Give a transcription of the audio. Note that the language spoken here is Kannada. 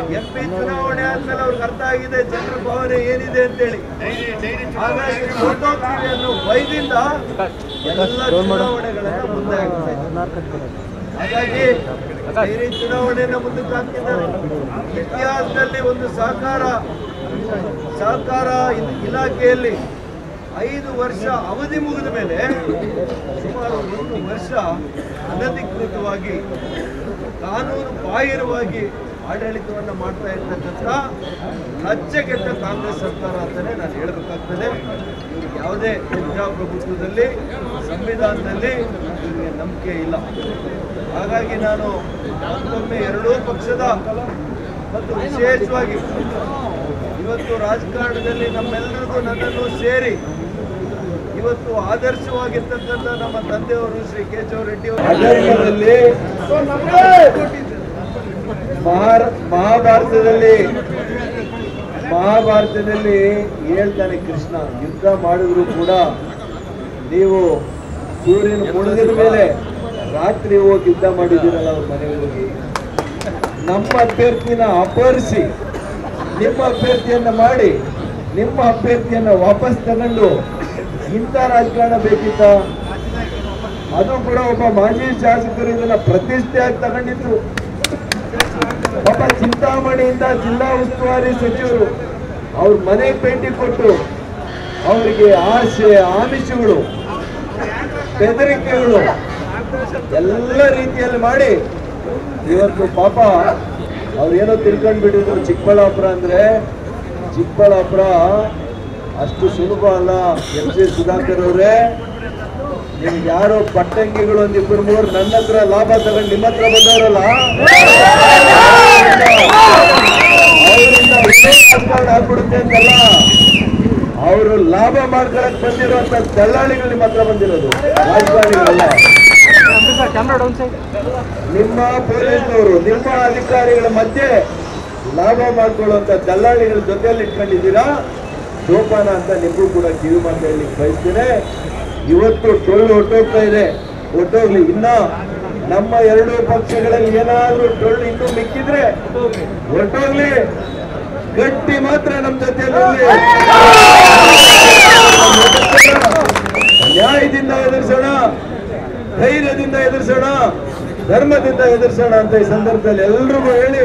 MP ಚುನಾವಣೆ ಆದ್ಮೇಲೆ ಅವ್ರಿಗೆ ಅರ್ಥ ಆಗಿದೆ ಜನರ ಭಾವನೆ ಏನಿದೆ ಅಂತೇಳಿ. ಹಾಗಾಗಿ ಅನ್ನೋ ಭಯದಿಂದ ಎಲ್ಲ ಚುನಾವಣೆಗಳನ್ನ ಮುಂದೆ ಆಗ್ತಾ ಇದ್ದಾರೆ. ಹಾಗಾಗಿ ಡೈರಿ ಚುನಾವಣೆಯನ್ನ ಮುಂದಕ್ಕೆ ಹಾಕಿದ್ದಾರೆ. ಇತಿಹಾಸದಲ್ಲಿ ಒಂದು ಸಹಕಾರ ಇಲಾಖೆಯಲ್ಲಿ 5 ವರ್ಷ ಅವಧಿ ಮುಗಿದ ಮೇಲೆ ಸುಮಾರು 1 ವರ್ಷ ಅನಧಿಕೃತವಾಗಿ ಕಾನೂನು ಬಾಹಿರವಾಗಿ ಆಡಳಿತವನ್ನು ಮಾಡ್ತಾ ಇರ್ತಕ್ಕಂಥ ಲಜ್ಜೆಗೆಟ್ಟ ಕಾಂಗ್ರೆಸ್ ಸರ್ಕಾರ ಅಂತಾನೆ ನಾನು ಹೇಳಬೇಕಾಗ್ತದೆ. ಇವ್ರಿಗೆ ಯಾವುದೇ ಪ್ರಜಾಪ್ರಭುತ್ವದಲ್ಲಿ ಸಂವಿಧಾನದಲ್ಲಿ ಇವ್ರಿಗೆ ನಂಬಿಕೆ ಇಲ್ಲ. ಹಾಗಾಗಿ ನಾನು ಮತ್ತೊಮ್ಮೆ ಎರಡೂ ಪಕ್ಷದ ಮತ್ತು ವಿಶೇಷವಾಗಿ ಇವತ್ತು ರಾಜಕಾರಣದಲ್ಲಿ ನಮ್ಮೆಲ್ಲರಿಗೂ ನನ್ನನ್ನು ಸೇರಿ ಇವತ್ತು ಆದರ್ಶವಾಗಿರ್ತಕ್ಕಂಥ ನಮ್ಮ ತಂದೆಯವರು ಶ್ರೀ ಕೇಶವ ರೆಡ್ಡಿ ಮಹಾಭಾರತದಲ್ಲಿ ಹೇಳ್ತಾನೆ ಕೃಷ್ಣ, ಯುದ್ಧ ಮಾಡಿದ್ರು ಕೂಡ ನೀವು ಸೂರ್ಯನ ಮುಳುಗಿದ ಮೇಲೆ ರಾತ್ರಿ ಹೋಗಿ ಯುದ್ಧ ಮಾಡಿದ್ದೀರಲ್ಲ ಅವ್ರ ಮನೆಗೆ ಹೋಗಿ, ನಮ್ಮ ಅಭ್ಯರ್ಥಿನ ಅಪಹರಿಸಿ ನಿಮ್ಮ ಅಭ್ಯರ್ಥಿಯನ್ನ ಮಾಡಿ ನಿಮ್ಮ ಅಭ್ಯರ್ಥಿಯನ್ನ ವಾಪಸ್ ತಗೊಂಡು ಇಂಥ ರಾಜಕಾರಣ ಬೇಕಿತ್ತ? ಅದು ಕೂಡ ಒಬ್ಬ ಮಾಜಿ ಶಾಸಕರು ಇದನ್ನ ಪ್ರತಿಷ್ಠೆಯಾಗಿ ತಗೊಂಡಿದ್ರು. ಪಾಪ ಚಿಂತಾಮಣಿಯಿಂದ ಜಿಲ್ಲಾ ಉಸ್ತುವಾರಿ ಸಚಿವರು ಅವ್ರ ಮನೆ ಭೇಟಿ ಕೊಟ್ಟು ಅವರಿಗೆ ಆಸೆ ಆಮಿಷಗಳು ಬೆದರಿಕೆಗಳು ಎಲ್ಲ ರೀತಿಯಲ್ಲಿ ಮಾಡಿ ಇವತ್ತು ಪಾಪ ಅವ್ರೇನೋ ತಿಳ್ಕೊಂಡ್ಬಿಟ್ಟಿದ್ರು ಚಿಕ್ಕಬಳ್ಳಾಪುರ ಅಂದ್ರೆ ಚಿಕ್ಕಬಳ್ಳಾಪುರ ಅಷ್ಟು ಸುಲಭ ಅಲ್ಲ. MC ಸುಧಾಕರ್ ಅವರೇ, ನಿಮ್ಗೆ ಯಾರೋ ಪಟ್ಟಂಗಿಗಳು 1-2-3 ನನ್ನ ಹತ್ರ ಲಾಭ ತಗೊಂಡು ನಿಮ್ಮ ಹತ್ರ ಬಂದವರಲ್ಲ, ಅವರಿಂದ ಆಗ್ಬಿಡುತ್ತೆ ಅಂತಲ್ಲ, ಅವರು ಲಾಭ ಮಾಡ್ಕೊಳಕ್ ಬಂದಿರುವಂತ ದಲ್ಲಾಳಿಗಳು ನಿಮ್ಮ ಹತ್ರ ಬಂದಿರೋದು, ರಾಜಕಾರಣಿಗಳಲ್ಲ. ನಿಮ್ಮ ಪೊಲೀಸ್ನವರು ನಿಮ್ಮ ಅಧಿಕಾರಿಗಳ ಮಧ್ಯೆ ಲಾಭ ಮಾಡ್ಕೊಳ್ಳುವಂತ ದಲ್ಲಾಳಿಗಳ ಜೊತೆಯಲ್ಲಿ ಇಟ್ಕೊಂಡಿದ್ದೀರಾ. ಜೋಪಾನ ಅಂತ ನಿಮಗೂ ಕೂಡ ಕಿವಿ ಮಾತು ಹೇಳಲಿಕ್ಕೆ ಬಯಸ್ತೇನೆ. ಇವತ್ತು ಟೊಳ್ಳು ಹೊಟ್ಟೋಗ್ತಾ ಇದೆ, ಹೊಟ್ಟೋಗ್ಲಿ. ಇನ್ನ ನಮ್ಮ 2 ಪಕ್ಷಗಳಲ್ಲಿ ಏನಾದ್ರೂ ಟೊಳ್ಳು ಇನ್ನೂ ಮಿಕ್ಕಿದ್ರೆ ಹೊಟ್ಟೋಗ್ಲಿ, ಗಟ್ಟಿ ಮಾತ್ರ ನಮ್ಮ ಜೊತೆಯಲ್ಲಿ ನ್ಯಾಯದಿಂದ ಎದುರಿಸೋಣ, ಧೈರ್ಯದಿಂದ ಎದುರಿಸೋಣ, ಧರ್ಮದಿಂದ ಎದುರಿಸೋಣ ಅಂತ ಈ ಸಂದರ್ಭದಲ್ಲಿ ಎಲ್ರಿಗೂ ಹೇಳಿ